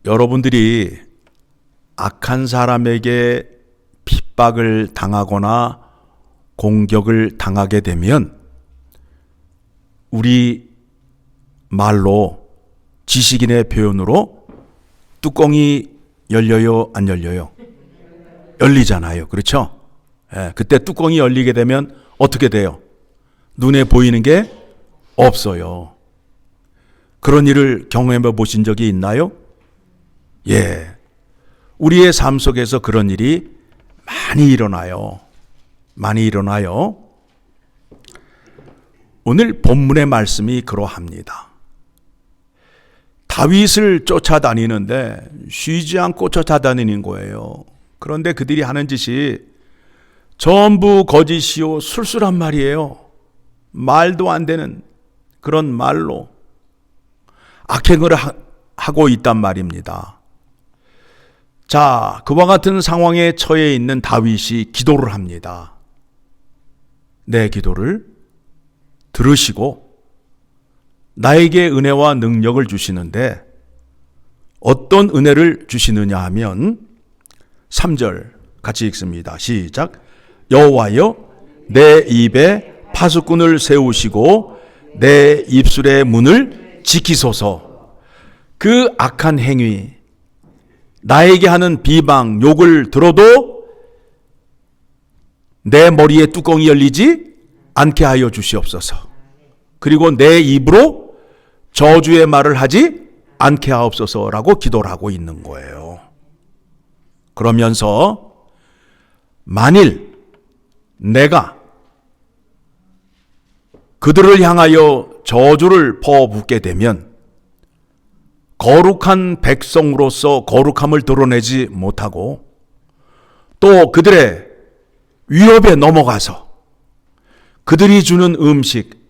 여러분들이 악한 사람에게 핍박을 당하거나 공격을 당하게 되면 우리 말로 지식인의 표현으로 뚜껑이 열려요, 안 열려요? 열리잖아요. 그렇죠? 그때 뚜껑이 열리게 되면 어떻게 돼요? 눈에 보이는 게 없어요. 그런 일을 경험해 보신 적이 있나요? 예. 우리의 삶 속에서 그런 일이 많이 일어나요. 오늘 본문의 말씀이 그러합니다. 다윗을 쫓아다니는데 쉬지 않고 쫓아다니는 거예요. 그런데 그들이 하는 짓이 전부 거짓이요 술술한 말이에요. 말도 안 되는 그런 말로 악행을 하고 있단 말입니다. 자, 그와 같은 상황에 처해 있는 다윗이 기도를 합니다. 내 기도를 들으시고 나에게 은혜와 능력을 주시는데 어떤 은혜를 주시느냐 하면 3절 같이 읽습니다. 시작. 여호와여 내 입에 파수꾼을 세우시고 내 입술의 문을 지키소서. 그 악한 행위, 나에게 하는 비방, 욕을 들어도 내 머리에 뚜껑이 열리지 않게 하여 주시옵소서. 그리고 내 입으로 저주의 말을 하지 않게 하옵소서라고 기도를 하고 있는 거예요. 그러면서 만일 내가 그들을 향하여 저주를 퍼붓게 되면 거룩한 백성으로서 거룩함을 드러내지 못하고 또 그들의 위협에 넘어가서 그들이 주는 음식,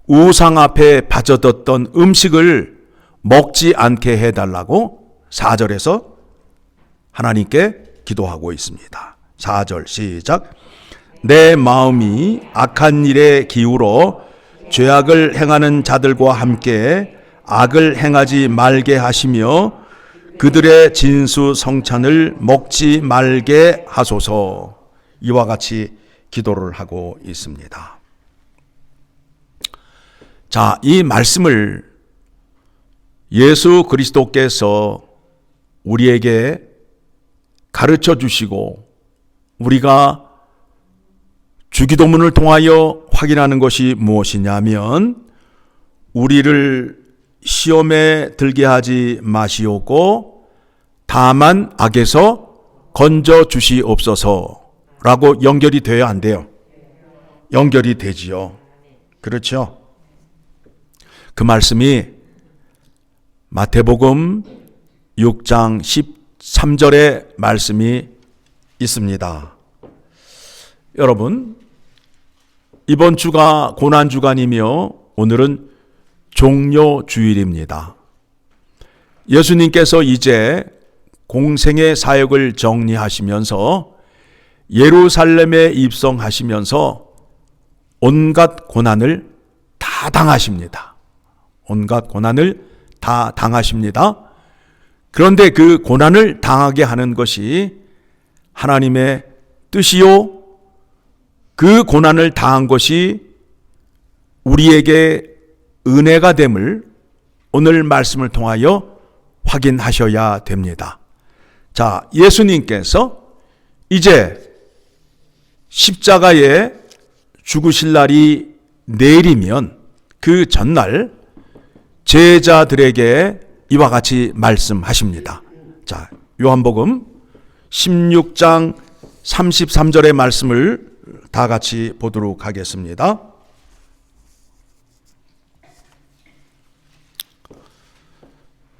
우상 앞에 바쳐뒀던 음식을 먹지 않게 해달라고 4절에서 하나님께 기도하고 있습니다. 4절 시작. 내 마음이 악한 일에 기울어 죄악을 행하는 자들과 함께 악을 행하지 말게 하시며 그들의 진수 성찬을 먹지 말게 하소서. 이와 같이 기도를 하고 있습니다. 자, 이 말씀을 예수 그리스도께서 우리에게 가르쳐 주시고 우리가 주기도문을 통하여 확인하는 것이 무엇이냐면 우리를 시험에 들게 하지 마시오고 다만 악에서 건져 주시옵소서라고 연결이 돼야 안 돼요? 연결이 되지요. 그렇죠? 그 말씀이 마태복음 6장 13절의 말씀이 있습니다. 여러분, 이번 주가 고난주간이며 오늘은 종료주일입니다. 예수님께서 이제 공생의 사역을 정리하시면서 예루살렘에 입성하시면서 온갖 고난을 다 당하십니다. 온갖 고난을 다 당하십니다. 그런데 그 고난을 당하게 하는 것이 하나님의 뜻이요, 그 고난을 당한 것이 우리에게 은혜가 됨을 오늘 말씀을 통하여 확인하셔야 됩니다. 자, 예수님께서 이제 십자가에 죽으실 날이 내일이면 그 전날 제자들에게 이와 같이 말씀하십니다. 자, 요한복음 16장 33절의 말씀을 다 같이 보도록 하겠습니다.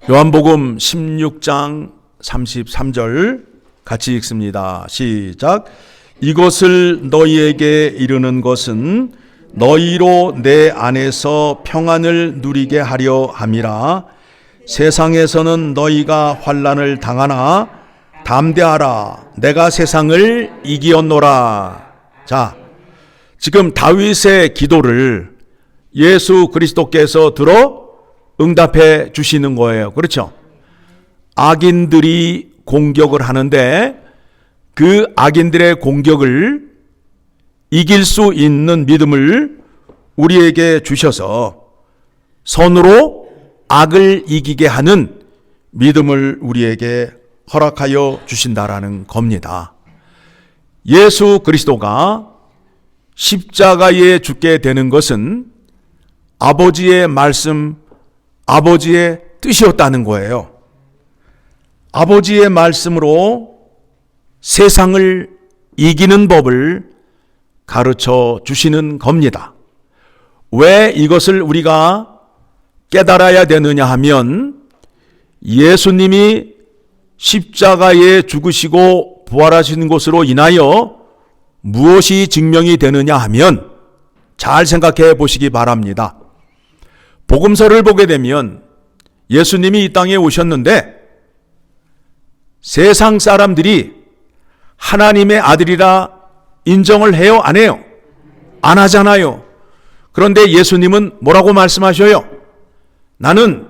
요한복음 16장 33절 같이 읽습니다. 시작. 이것을 너희에게 이르는 것은 너희로 내 안에서 평안을 누리게 하려 함이라. 세상에서는 너희가 환난을 당하나 담대하라. 내가 세상을 이기었노라. 자, 지금 다윗의 기도를 예수 그리스도께서 들어 응답해 주시는 거예요. 그렇죠? 악인들이 공격을 하는데 그 악인들의 공격을 이길 수 있는 믿음을 우리에게 주셔서 선으로 악을 이기게 하는 믿음을 우리에게 허락하여 주신다라는 겁니다. 예수 그리스도가 십자가에 죽게 되는 것은 아버지의 말씀, 아버지의 뜻이었다는 거예요. 아버지의 말씀으로 세상을 이기는 법을 가르쳐 주시는 겁니다. 왜 이것을 우리가 깨달아야 되느냐 하면 예수님이 십자가에 죽으시고 부활하신 것으로 인하여 무엇이 증명이 되느냐 하면 잘 생각해 보시기 바랍니다. 복음서를 보게 되면 예수님이 이 땅에 오셨는데 세상 사람들이 하나님의 아들이라 인정을 해요? 안 해요? 안 하잖아요. 그런데 예수님은 뭐라고 말씀하셔요? 나는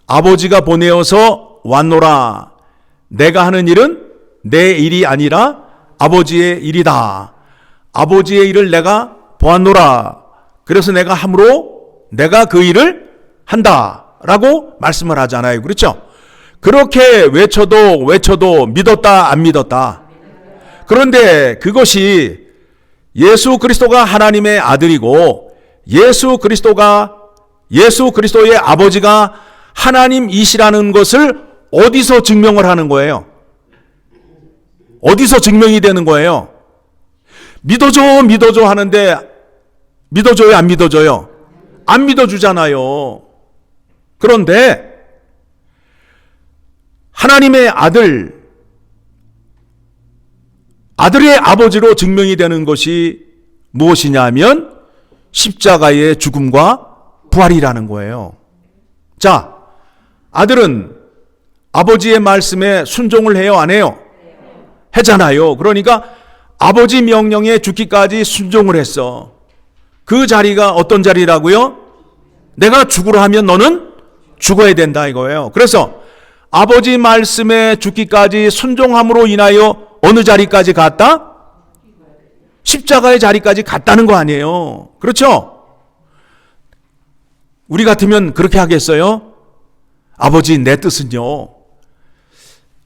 아버지가 보내어서 왔노라. 내가 하는 일은 내 일이 아니라 아버지의 일이다. 아버지의 일을 내가 보았노라. 그래서 내가 함으로 내가 그 일을 한다. 라고 말씀을 하잖아요. 그렇죠? 그렇게 외쳐도 믿었다, 안 믿었다? 그런데 그것이 예수 그리스도가 하나님의 아들이고 예수 그리스도의 아버지가 하나님이시라는 것을 어디서 증명을 하는 거예요? 어디서 증명이 되는 거예요? 믿어줘 하는데 믿어줘요, 안 믿어줘요? 안 믿어주잖아요. 그런데 하나님의 아들의 아버지로 증명이 되는 것이 무엇이냐 하면 십자가의 죽음과 부활이라는 거예요. 자, 아들은 아버지의 말씀에 순종을 해요, 안 해요? 하잖아요. 그러니까 아버지 명령에 죽기까지 순종을 했어. 그 자리가 어떤 자리라고요? 내가 죽으라 하면 너는 죽어야 된다 이거예요. 그래서 아버지 말씀에 죽기까지 순종함으로 인하여 어느 자리까지 갔다? 십자가의 자리까지 갔다는 거 아니에요. 그렇죠? 우리 같으면 그렇게 하겠어요? 아버지, 내 뜻은요.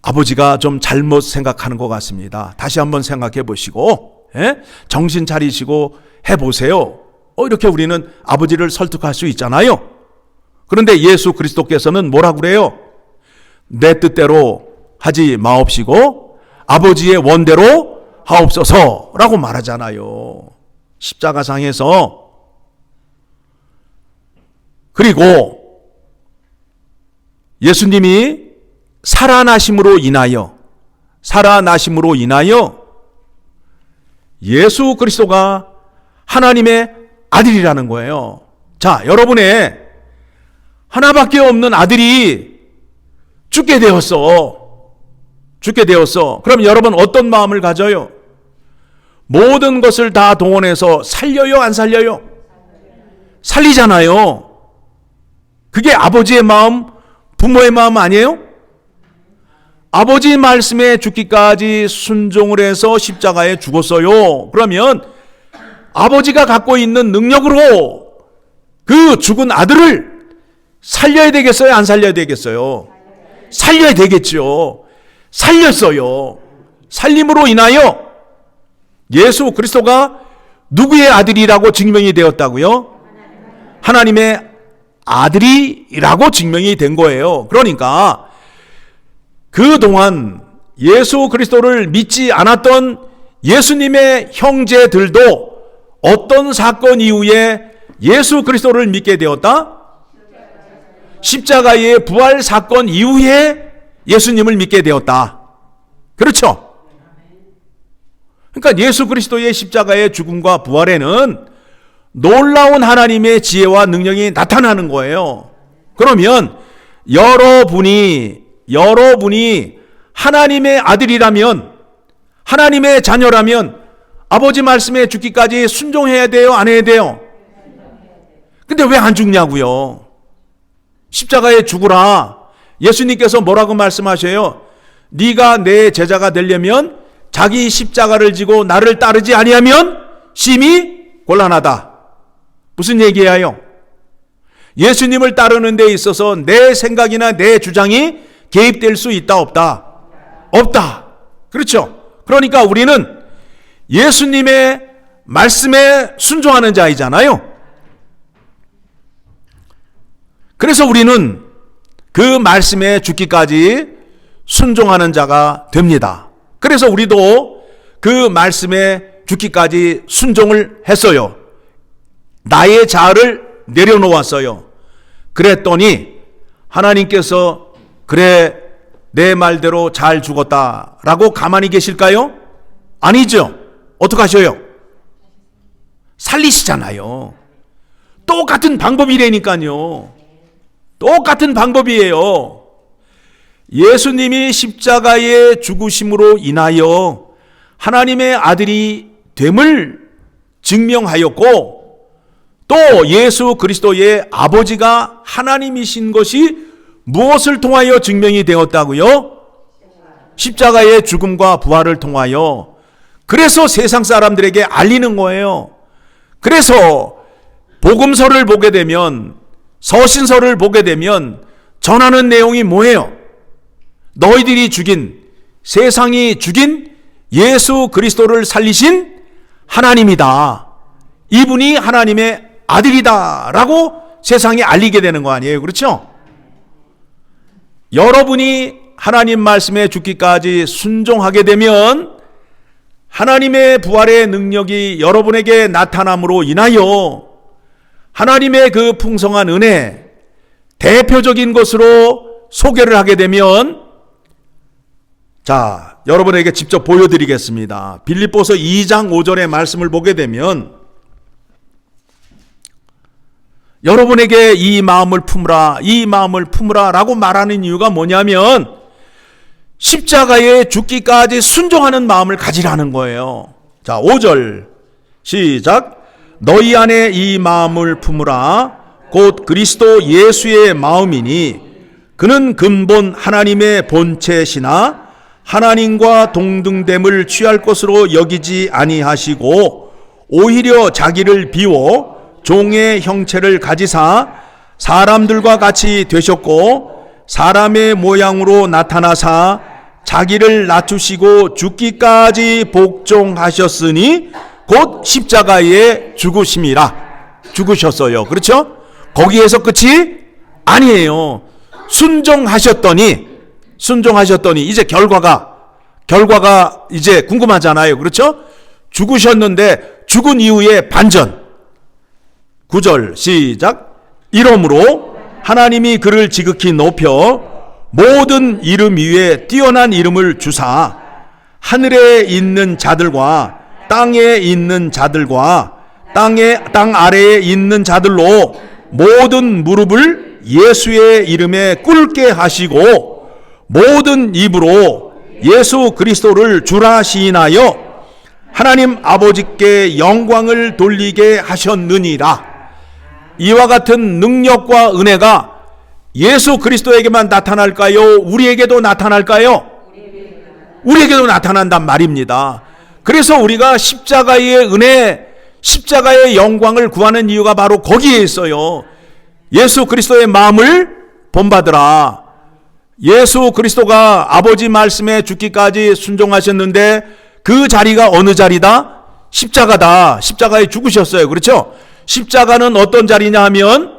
아버지가 좀 잘못 생각하는 것 같습니다. 다시 한번 생각해 보시고, 정신 차리시고 해보세요. 이렇게 우리는 아버지를 설득할 수 있잖아요. 그런데 예수 그리스도께서는 뭐라고 그래요? 내 뜻대로 하지 마옵시고 아버지의 원대로 하옵소서라고 말하잖아요. 십자가상에서. 그리고 예수님이 살아나심으로 인하여 예수 그리스도가 하나님의 아들이라는 거예요. 자, 여러분의 하나밖에 없는 아들이 죽게 되었어. 그럼 여러분 어떤 마음을 가져요? 모든 것을 다 동원해서 살려요, 안 살려요? 살리잖아요. 그게 아버지의 마음, 부모의 마음 아니에요? 아버지 말씀에 죽기까지 순종을 해서 십자가에 죽었어요. 그러면 아버지가 갖고 있는 능력으로 그 죽은 아들을 살려야 되겠어요, 안 살려야 되겠어요? 살려야 되겠죠. 살렸어요. 살림으로 인하여 예수 그리스도가 누구의 아들이라고 증명이 되었다고요? 하나님의 아들이라고 증명이 된 거예요. 그러니까 그동안 예수 그리스도를 믿지 않았던 예수님의 형제들도 어떤 사건 이후에 예수 그리스도를 믿게 되었다? 십자가의 부활 사건 이후에 예수님을 믿게 되었다. 그렇죠? 그러니까 예수 그리스도의 십자가의 죽음과 부활에는 놀라운 하나님의 지혜와 능력이 나타나는 거예요. 그러면 여러분이 하나님의 아들이라면, 하나님의 자녀라면 아버지 말씀에 죽기까지 순종해야 돼요, 안 해야 돼요? 근데 왜 안 죽냐고요? 십자가에 죽으라. 예수님께서 뭐라고 말씀하셔요? 네가 내 제자가 되려면 자기 십자가를 지고 나를 따르지 아니하면 심히 곤란하다. 무슨 얘기예요? 예수님을 따르는 데 있어서 내 생각이나 내 주장이 개입될 수 있다 없다? 없다. 그렇죠? 그러니까 우리는 예수님의 말씀에 순종하는 자이잖아요. 그래서 우리는 그 말씀에 죽기까지 순종하는 자가 됩니다. 그래서 우리도 그 말씀에 죽기까지 순종을 했어요. 나의 자아를 내려놓았어요. 그랬더니 하나님께서 그래 내 말대로 잘 죽었다라고 가만히 계실까요? 아니죠. 어떡하셔요? 살리시잖아요. 똑같은 방법이라니까요. 똑같은 방법이에요. 예수님이 십자가에 죽으심으로 인하여 하나님의 아들이 됨을 증명하였고, 또 예수 그리스도의 아버지가 하나님이신 것이 무엇을 통하여 증명이 되었다고요? 십자가의 죽음과 부활을 통하여. 그래서 세상 사람들에게 알리는 거예요. 그래서 복음서를 보게 되면, 서신서를 보게 되면 전하는 내용이 뭐예요? 너희들이 죽인, 세상이 죽인 예수 그리스도를 살리신 하나님이다. 이분이 하나님의 아들이다 라고 세상에 알리게 되는 거 아니에요? 그렇죠? 여러분이 하나님 말씀에 죽기까지 순종하게 되면 하나님의 부활의 능력이 여러분에게 나타남으로 인하여 하나님의 그 풍성한 은혜, 대표적인 것으로 소개를 하게 되면, 자, 여러분에게 직접 보여드리겠습니다. 빌립보서 2장 5절의 말씀을 보게 되면, 여러분에게 이 마음을 품으라, 이 마음을 품으라 라고 말하는 이유가 뭐냐면, 십자가에 죽기까지 순종하는 마음을 가지라는 거예요. 자, 5절 시작. 너희 안에 이 마음을 품으라. 곧 그리스도 예수의 마음이니 그는 근본 하나님의 본체시나 하나님과 동등됨을 취할 것으로 여기지 아니하시고 오히려 자기를 비워 종의 형체를 가지사 사람들과 같이 되셨고 사람의 모양으로 나타나사 자기를 낮추시고 죽기까지 복종하셨으니 곧 십자가에 죽으셨어요. 그렇죠? 거기에서 끝이 아니에요. 순종하셨더니 이제 결과가 이제 궁금하잖아요. 그렇죠? 죽으셨는데 죽은 이후에 반전. 9절 시작. 이러므로 하나님이 그를 지극히 높여 모든 이름 위에 뛰어난 이름을 주사 하늘에 있는 자들과 땅에 있는 자들과 땅 아래에 있는 자들로 모든 무릎을 예수의 이름에 꿇게 하시고 모든 입으로 예수 그리스도를 주라 시인하여 하나님 아버지께 영광을 돌리게 하셨느니라. 이와 같은 능력과 은혜가 예수 그리스도에게만 나타날까요? 우리에게도 나타날까요? 우리에게도 나타난단 말입니다. 그래서 우리가 십자가의 은혜, 십자가의 영광을 구하는 이유가 바로 거기에 있어요. 예수 그리스도의 마음을 본받으라. 예수 그리스도가 아버지 말씀에 죽기까지 순종하셨는데 그 자리가 어느 자리다? 십자가다. 십자가에 죽으셨어요. 그렇죠? 십자가는 어떤 자리냐 하면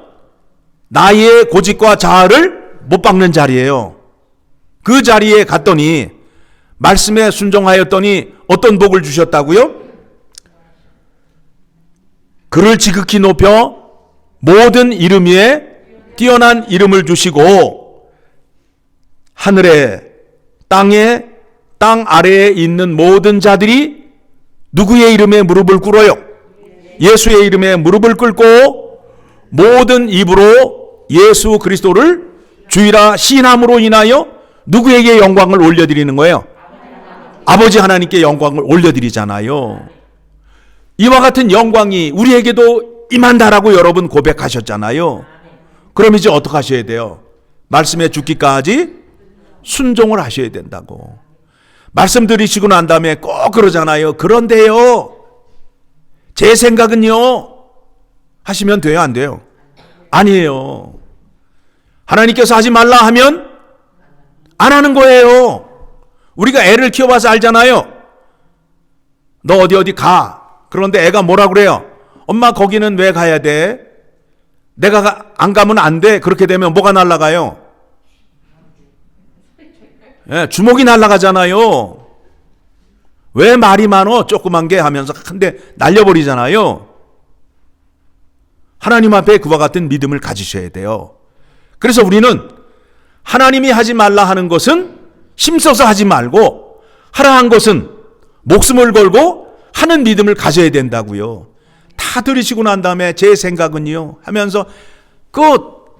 나의 고집과 자아를 못 박는 자리예요. 그 자리에 갔더니 말씀에 순종하였더니 어떤 복을 주셨다고요? 그를 지극히 높여 모든 이름 위에 뛰어난 이름을 주시고 하늘에 땅에 땅 아래에 있는 모든 자들이 누구의 이름에 무릎을 꿇어요? 예수의 이름에 무릎을 꿇고 모든 입으로 예수 그리스도를 주이라 시인함으로 인하여 누구에게 영광을 올려드리는 거예요? 아버지 하나님께 영광을 올려드리잖아요. 이와 같은 영광이 우리에게도 임한다라고 여러분 고백하셨잖아요. 그럼 이제 어떻게 하셔야 돼요? 말씀에 죽기까지 순종을 하셔야 된다고. 말씀 들으시고 난 다음에 꼭 그러잖아요. 그런데요, 제 생각은요, 하시면 돼요, 안 돼요? 아니에요. 하나님께서 하지 말라 하면 안 하는 거예요. 우리가 애를 키워봐서 알잖아요. 너 어디 가. 그런데 애가 뭐라 그래요? 엄마 거기는 왜 가야 돼? 내가 안 가면 안 돼. 그렇게 되면 뭐가 날아가요? 예, 주먹이 날아가잖아요. 왜 말이 많어? 조그만 게 하면서 큰데 날려버리잖아요. 하나님 앞에 그와 같은 믿음을 가지셔야 돼요. 그래서 우리는 하나님이 하지 말라 하는 것은 힘써서 하지 말고, 하라 한 것은 목숨을 걸고 하는 믿음을 가져야 된다고요. 다 들으시고 난 다음에 제 생각은요 하면서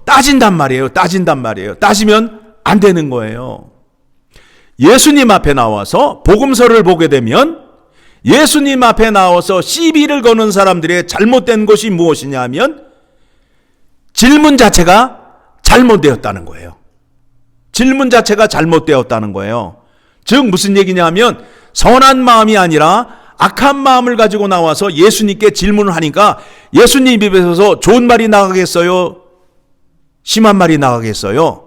따진단 말이에요. 따지면 안 되는 거예요. 예수님 앞에 나와서 복음서를 보게 되면 예수님 앞에 나와서 시비를 거는 사람들의 잘못된 것이 무엇이냐 하면 질문 자체가 잘못되었다는 거예요. 질문 자체가 잘못되었다는 거예요. 즉 무슨 얘기냐 하면 선한 마음이 아니라 악한 마음을 가지고 나와서 예수님께 질문을 하니까 예수님 입에서 좋은 말이 나가겠어요? 심한 말이 나가겠어요?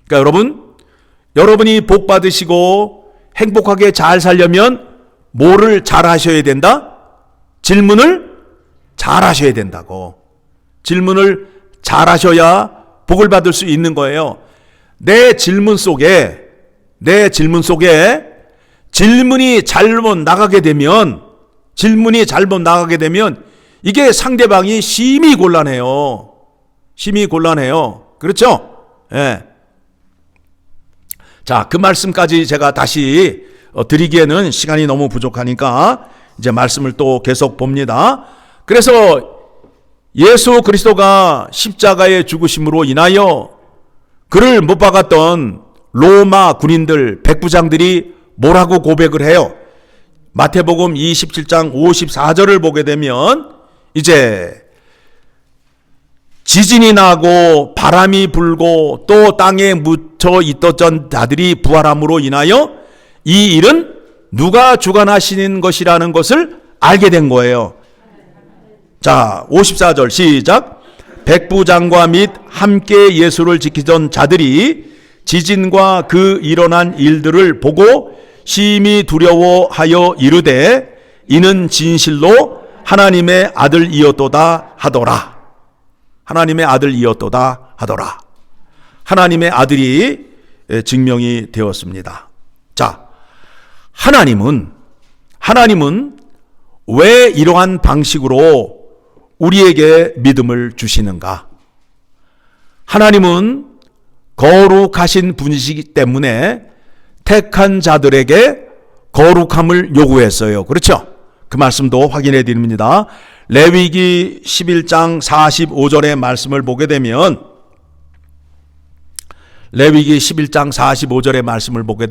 그러니까 여러분이 복 받으시고 행복하게 잘 살려면 뭐를 잘 하셔야 된다? 질문을 잘 하셔야 된다고. 질문을 잘 하셔야 복을 받을 수 있는 거예요. 내 질문 속에 질문이 잘못 나가게 되면 이게 상대방이 심히 곤란해요. 그렇죠? 예. 자, 그 말씀까지 제가 다시 드리기에는 시간이 너무 부족하니까 이제 말씀을 또 계속 봅니다. 그래서 예수 그리스도가 십자가의 죽으심으로 인하여 그를 못 박았던 로마 군인들, 백부장들이 뭐라고 고백을 해요? 마태복음 27장 54절을 보게 되면 이제 지진이 나고 바람이 불고 또 땅에 묻혀 있던 자들이 부활함으로 인하여 이 일은 누가 주관하시는 것이라는 것을 알게 된 거예요. 자, 54절 시작. 백부장과 및 함께 예수를 지키던 자들이 지진과 그 일어난 일들을 보고 심히 두려워하여 이르되 이는 진실로 하나님의 아들이었도다 하더라. 하나님의 아들이 증명이 되었습니다. 자, 하나님은 왜 이러한 방식으로 우리에게 믿음을 주시는가? 하나님은 거룩하신 분이시기 때문에 택한 자들에게 거룩함을 요구했어요. 그렇죠? 그 말씀도 확인해 드립니다. 레위기 11장 45절의 말씀을 보게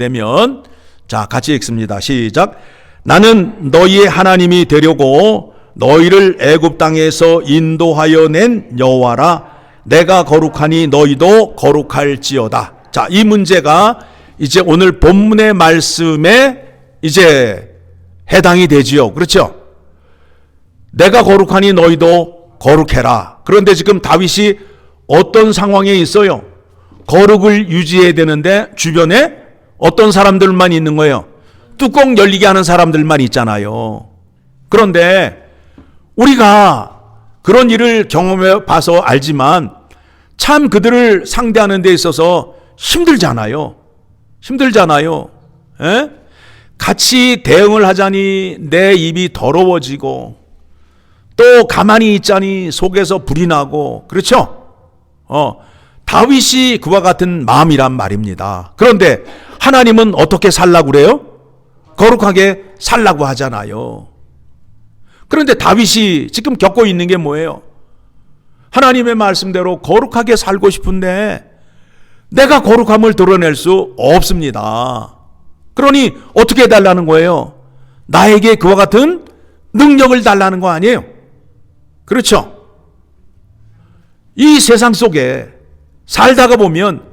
되면 자, 같이 읽습니다. 시작. 나는 너희의 하나님이 되려고 너희를 애굽 땅에서 인도하여 낸 여호와라. 내가 거룩하니 너희도 거룩할지어다. 자, 이 문제가 이제 오늘 본문의 말씀에 이제 해당이 되지요. 그렇죠? 내가 거룩하니 너희도 거룩해라. 그런데 지금 다윗이 어떤 상황에 있어요? 거룩을 유지해야 되는데 주변에 어떤 사람들만 있는 거예요? 뚜껑 열리게 하는 사람들만 있잖아요. 그런데 우리가 그런 일을 경험해 봐서 알지만 참 그들을 상대하는 데 있어서 힘들잖아요. 에? 같이 대응을 하자니 내 입이 더러워지고 또 가만히 있자니 속에서 불이 나고, 그렇죠? 다윗이 그와 같은 마음이란 말입니다. 그런데 하나님은 어떻게 살라고 그래요? 거룩하게 살라고 하잖아요. 그런데 다윗이 지금 겪고 있는 게 뭐예요? 하나님의 말씀대로 거룩하게 살고 싶은데 내가 거룩함을 드러낼 수 없습니다. 그러니 어떻게 해달라는 거예요? 나에게 그와 같은 능력을 달라는 거 아니에요? 그렇죠? 이 세상 속에 살다가 보면,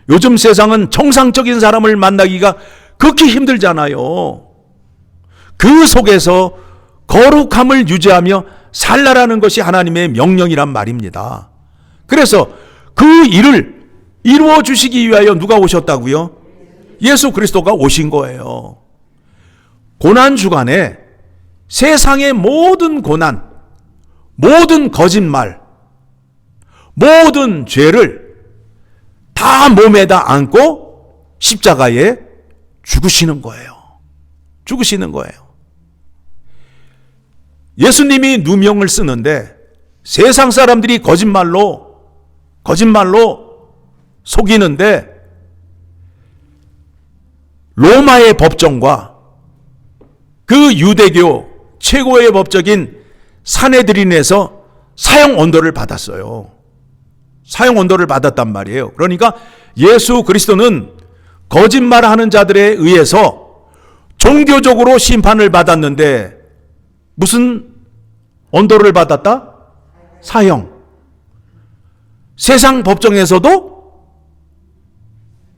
요즘 세상은 정상적인 사람을 만나기가 극히 힘들잖아요. 그 속에서 거룩함을 유지하며 살라라는 것이 하나님의 명령이란 말입니다. 그래서 그 일을 이루어 주시기 위하여 누가 오셨다고요? 예수 그리스도가 오신 거예요. 고난 주간에 세상의 모든 고난, 모든 거짓말, 모든 죄를 다 몸에다 안고 십자가에 죽으시는 거예요. 죽으시는 거예요. 예수님이 누명을 쓰는데 세상 사람들이 거짓말로 속이는데 로마의 법정과 그 유대교 최고의 법적인 산헤드린에서 사형 언도를 받았어요. 사형 언도를 받았단 말이에요. 그러니까 예수 그리스도는 거짓말하는 자들에 의해서 종교적으로 심판을 받았는데 무슨 언도를 받았다? 사형. 세상 법정에서도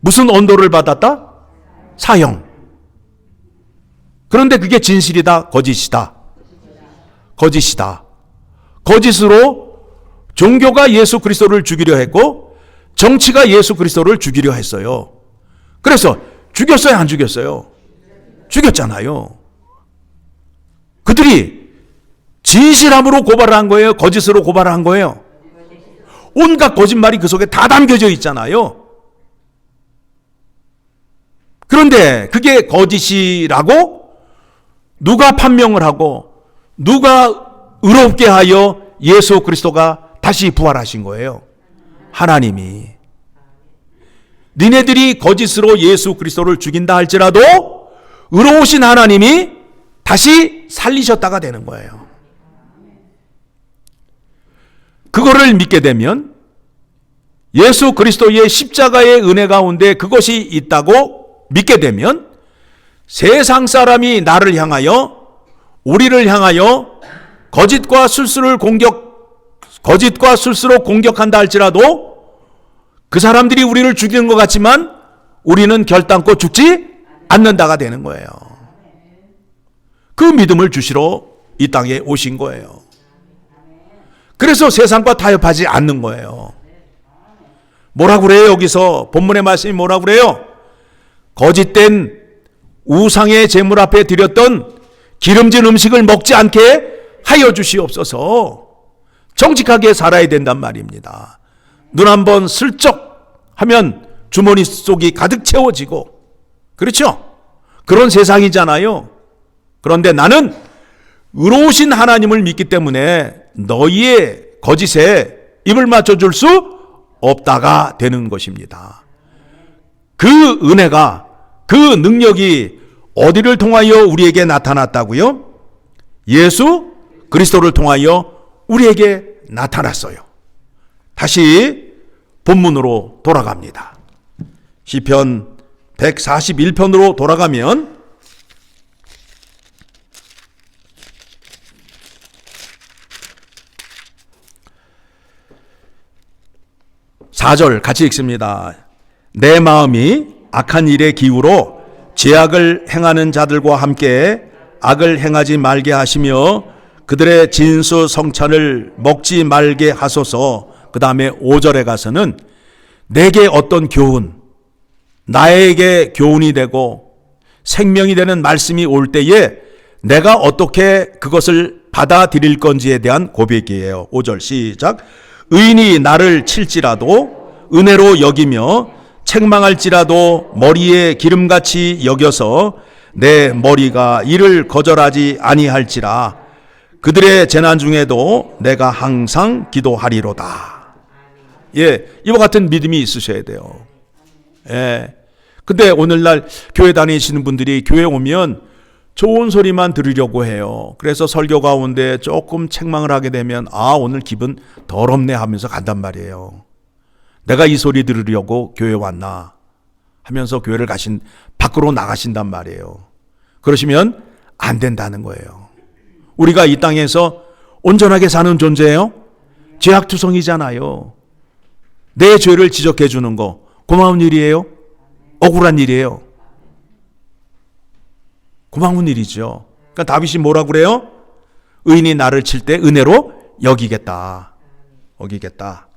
무슨 언도를 받았다? 사형. 그런데 그게 진실이다, 거짓이다. 거짓이다. 거짓으로 종교가 예수 그리스도를 죽이려 했고 정치가 예수 그리스도를 죽이려 했어요. 그래서 죽였어요, 안 죽였어요? 죽였잖아요. 그들이 진실함으로 고발을 한 거예요, 거짓으로 고발을 한 거예요? 온갖 거짓말이 그 속에 다 담겨져 있잖아요. 그런데 그게 거짓이라고 누가 판명을 하고 누가 의롭게 하여 예수 그리스도가 다시 부활하신 거예요? 하나님이. 니네들이 거짓으로 예수 그리스도를 죽인다 할지라도 의로우신 하나님이 다시 살리셨다가 되는 거예요. 그거를 믿게 되면 예수 그리스도의 십자가의 은혜 가운데 그것이 있다고 믿게 되면 세상 사람이 나를 향하여, 우리를 향하여 거짓과 술수로 공격한다 할지라도 그 사람들이 우리를 죽이는 것 같지만 우리는 결단코 죽지 않는다가 되는 거예요. 그 믿음을 주시러 이 땅에 오신 거예요. 그래서 세상과 타협하지 않는 거예요. 뭐라 그래요? 여기서 본문의 말씀이 뭐라 그래요? 거짓된 우상의 제물 앞에 드렸던 기름진 음식을 먹지 않게 하여 주시옵소서. 정직하게 살아야 된단 말입니다. 눈 한번 슬쩍 하면 주머니 속이 가득 채워지고, 그렇죠? 그런 세상이잖아요. 그런데 나는 의로우신 하나님을 믿기 때문에 너희의 거짓에 입을 맞춰줄 수 없다가 되는 것입니다. 그 은혜가, 그 능력이 어디를 통하여 우리에게 나타났다고요? 예수 그리스도를 통하여 우리에게 나타났어요. 다시 본문으로 돌아갑니다. 시편 141편으로 돌아가면 4절 같이 읽습니다. 내 마음이 악한 일에 기울어 죄악을 행하는 자들과 함께 악을 행하지 말게 하시며 그들의 진수 성찬을 먹지 말게 하소서. 그 다음에 5절에 가서는 내게 어떤 교훈, 나에게 교훈이 되고 생명이 되는 말씀이 올 때에 내가 어떻게 그것을 받아들일 건지에 대한 고백이에요. 5절 시작. 의인이 나를 칠지라도 은혜로 여기며 책망할지라도 머리에 기름같이 여겨서 내 머리가 이를 거절하지 아니할지라. 그들의 재난 중에도 내가 항상 기도하리로다. 예, 이와 같은 믿음이 있으셔야 돼요. 예. 근데 오늘날 교회 다니시는 분들이 교회 오면 좋은 소리만 들으려고 해요. 그래서 설교 가운데 조금 책망을 하게 되면 오늘 기분 더럽네 하면서 간단 말이에요. 내가 이 소리 들으려고 교회 왔나 하면서 교회를 밖으로 나가신단 말이에요. 그러시면 안 된다는 거예요. 우리가 이 땅에서 온전하게 사는 존재예요? 죄악투성이잖아요. 내 죄를 지적해 주는 거 고마운 일이에요? 억울한 일이에요? 고마운 일이죠. 그러니까 다윗이 뭐라 그래요? 의인이 나를 칠 때 은혜로 여기겠다. 여기겠다.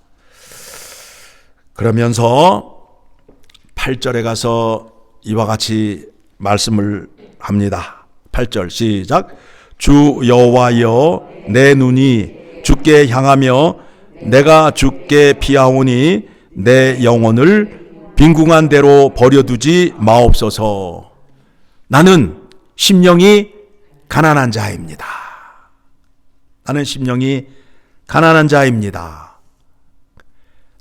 그러면서 8절에 가서 이와 같이 말씀을 합니다. 8절 시작. 주 여호와여 내 눈이 주께 향하며 내가 주께 피하오니 내 영혼을 빈궁한 대로 버려두지 마옵소서. 나는 심령이 가난한 자입니다. 나는 심령이 가난한 자입니다.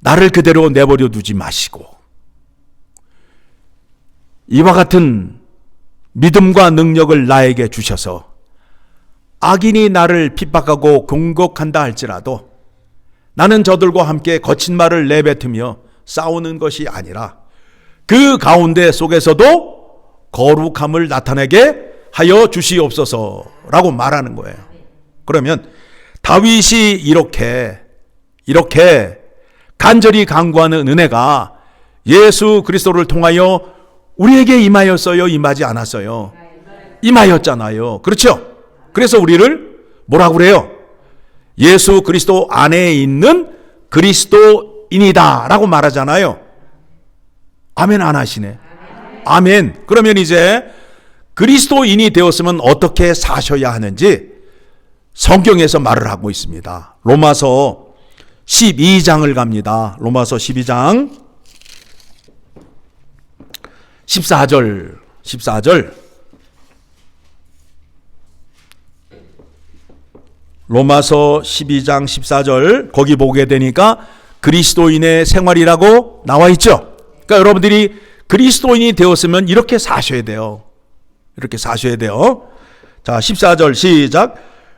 나를 그대로 내버려 두지 마시고 이와 같은 믿음과 능력을 나에게 주셔서 악인이 나를 핍박하고 공격한다 할지라도 나는 저들과 함께 거친 말을 내뱉으며 싸우는 것이 아니라 그 가운데 속에서도 거룩함을 나타내게 하여 주시옵소서라고 말하는 거예요. 그러면 다윗이 이렇게 간절히 간구하는 은혜가 예수 그리스도를 통하여 우리에게 임하였어요? 임하지 않았어요? 임하였잖아요. 그렇죠? 그래서 우리를 뭐라고 그래요? 예수 그리스도 안에 있는 그리스도인이다 라고 말하잖아요. 아멘 안 하시네. 아멘. 그러면 이제 그리스도인이 되었으면 어떻게 사셔야 하는지 성경에서 말을 하고 있습니다. 로마서 12장을 갑니다. 로마서 12장 14절 로마서 12장 14절 거기 보게 되니까 그리스도인의 생활이라고 나와 있죠. 그러니까 여러분들이 그리스도인이 되었으면 이렇게 사셔야 돼요. 이렇게 사셔야 돼요. 자, 14절 시작.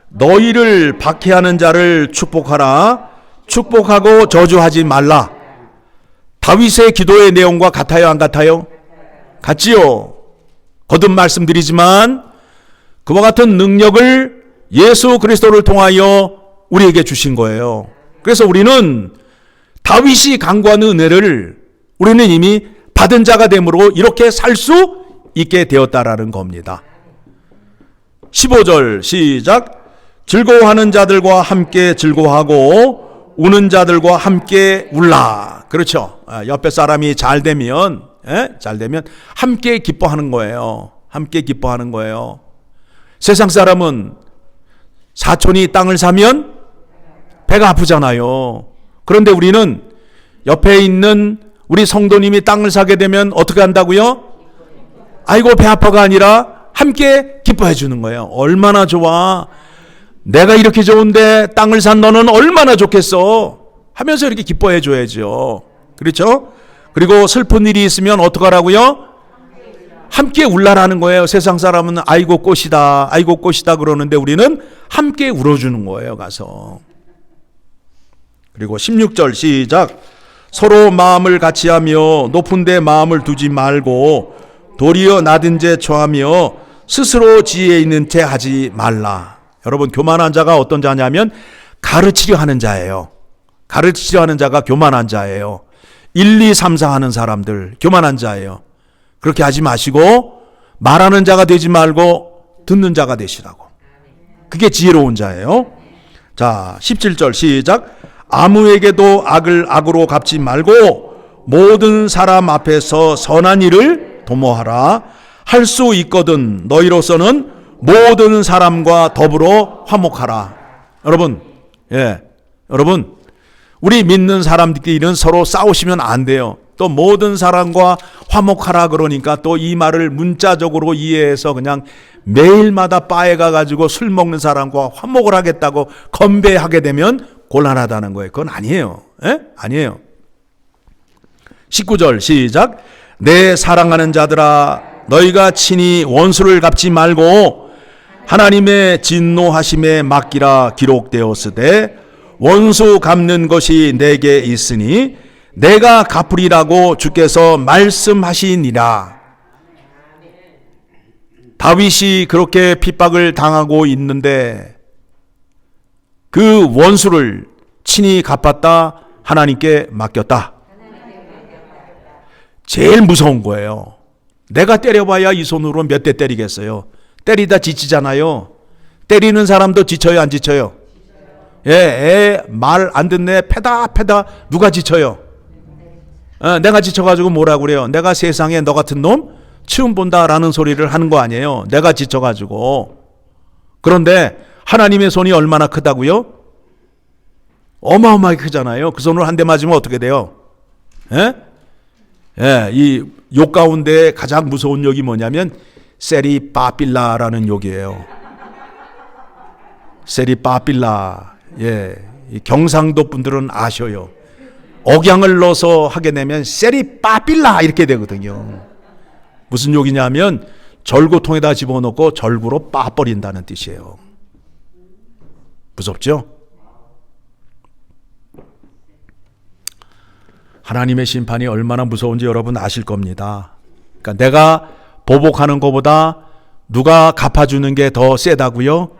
너희를 박해하는 자를 축복하라. 축복하고 저주하지 말라. 다윗의 기도의 내용과 같아요, 안 같아요? 같지요. 거듭 말씀드리지만 그와 같은 능력을 예수 그리스도를 통하여 우리에게 주신 거예요. 그래서 우리는 다윗이 간구하는 은혜를 우리는 이미 받은 자가 되므로 이렇게 살 수 있게 되었다라는 겁니다. 15절 시작. 즐거워하는 자들과 함께 즐거워하고 우는 자들과 함께 울라. 그렇죠. 옆에 사람이 잘 되면 함께 기뻐하는 거예요. 함께 기뻐하는 거예요. 세상 사람은 사촌이 땅을 사면 배가 아프잖아요. 그런데 우리는 옆에 있는 우리 성도님이 땅을 사게 되면 어떻게 한다고요? 아이고 배 아파가 아니라 함께 기뻐해 주는 거예요. 얼마나 좋아. 내가 이렇게 좋은데 땅을 산 너는 얼마나 좋겠어 하면서 이렇게 기뻐해 줘야죠. 그렇죠? 그리고 슬픈 일이 있으면 어떡하라고요? 함께 울라라는 거예요. 세상 사람은 아이고 꽃이다 아이고 꽃이다 그러는데 우리는 함께 울어주는 거예요. 가서. 그리고 16절 시작. 서로 마음을 같이하며 높은 데 마음을 두지 말고 도리어 낮은 데 처하며 스스로 지혜 있는 채 하지 말라. 여러분 교만한 자가 어떤 자냐면 가르치려 하는 자예요. 가르치려 하는 자가 교만한 자예요. 1, 2, 3, 4 하는 사람들 교만한 자예요. 그렇게 하지 마시고 말하는 자가 되지 말고 듣는 자가 되시라고. 그게 지혜로운 자예요. 자 17절 시작. 아무에게도 악을 악으로 갚지 말고 모든 사람 앞에서 선한 일을 도모하라. 할 수 있거든 너희로서는 모든 사람과 더불어 화목하라. 여러분 우리 믿는 사람들끼리는 서로 싸우시면 안 돼요. 또 모든 사람과 화목하라 그러니까 또 이 말을 문자적으로 이해해서 그냥 매일마다 바에 가가지고 술 먹는 사람과 화목을 하겠다고 건배하게 되면 곤란하다는 거예요. 그건 아니에요. 아니에요. 19절 시작. 내 사랑하는 자들아 너희가 친히 원수를 갚지 말고 하나님의 진노하심에 맡기라 기록되었으되 원수 갚는 것이 내게 있으니 내가 갚으리라고 주께서 말씀하시니라. 다윗이 그렇게 핍박을 당하고 있는데 그 원수를 친히 갚았다. 하나님께 맡겼다. 제일 무서운 거예요. 내가 때려봐야 이 손으로 몇 대 때리겠어요. 때리다 지치잖아요. 때리는 사람도 지쳐요, 안 지쳐요? 예, 말 안 듣네, 패다 누가 지쳐요? 내가 지쳐가지고 뭐라 그래요? 내가 세상에 너 같은 놈 처음 본다라는 소리를 하는 거 아니에요? 내가 지쳐가지고. 그런데 하나님의 손이 얼마나 크다고요? 어마어마하게 크잖아요. 그 손으로 한 대 맞으면 어떻게 돼요? 이 욕 가운데 가장 무서운 욕이 뭐냐면 세리 빠빌라라는 욕이에요. 세리 빠빌라. 이 경상도 분들은 아셔요. 억양을 넣어서 하게 되면 세리 빠빌라 이렇게 되거든요. 무슨 욕이냐면 절구통에다 집어넣고 절구로 빠버린다는 뜻이에요. 무섭죠? 하나님의 심판이 얼마나 무서운지 여러분 아실 겁니다. 그러니까 내가 보복하는 것보다 누가 갚아주는 게 더 세다고요?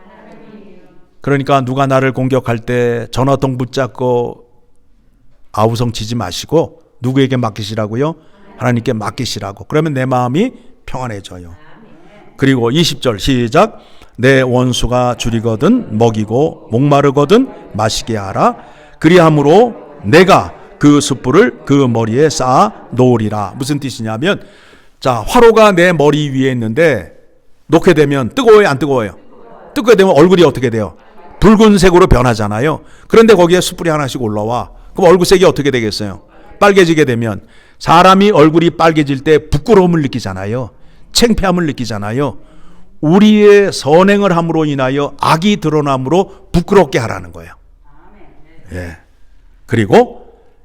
그러니까 누가 나를 공격할 때 전화통 붙잡고 아우성 치지 마시고 누구에게 맡기시라고요? 하나님께 맡기시라고. 그러면 내 마음이 평안해져요. 그리고 20절 시작. 내 원수가 줄이거든 먹이고 목마르거든 마시게 하라. 그리함으로 내가 그 숯불을 그 머리에 쌓아 놓으리라. 무슨 뜻이냐면 자, 화로가 내 머리 위에 있는데 놓게 되면 뜨거워요, 안 뜨거워요? 뜨거게 되면 얼굴이 어떻게 돼요? 붉은색으로 변하잖아요. 그런데 거기에 숯불이 하나씩 올라와. 그럼 얼굴색이 어떻게 되겠어요? 빨개지게 되면 사람이 얼굴이 빨개질 때 부끄러움을 느끼잖아요. 창피함을 느끼잖아요. 우리의 선행을 함으로 인하여 악이 드러남으로 부끄럽게 하라는 거예요. 예. 그리고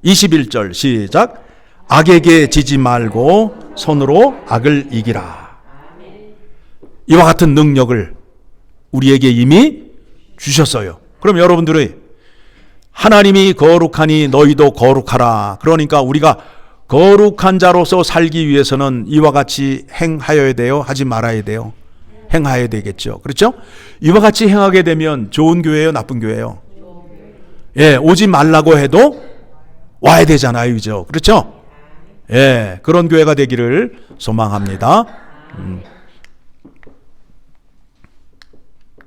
21절 시작. 악에게 지지 말고 손으로 악을 이기라. 이와 같은 능력을 우리에게 이미 주셨어요. 그럼 여러분들이 하나님이 거룩하니 너희도 거룩하라. 그러니까 우리가 거룩한 자로서 살기 위해서는 이와 같이 행하여야 돼요? 하지 말아야 돼요? 행하여야 되겠죠. 그렇죠? 이와 같이 행하게 되면 좋은 교회예요? 나쁜 교회예요? 예, 오지 말라고 해도 와야 되잖아요. 그죠? 그렇죠? 예, 그런 교회가 되기를 소망합니다.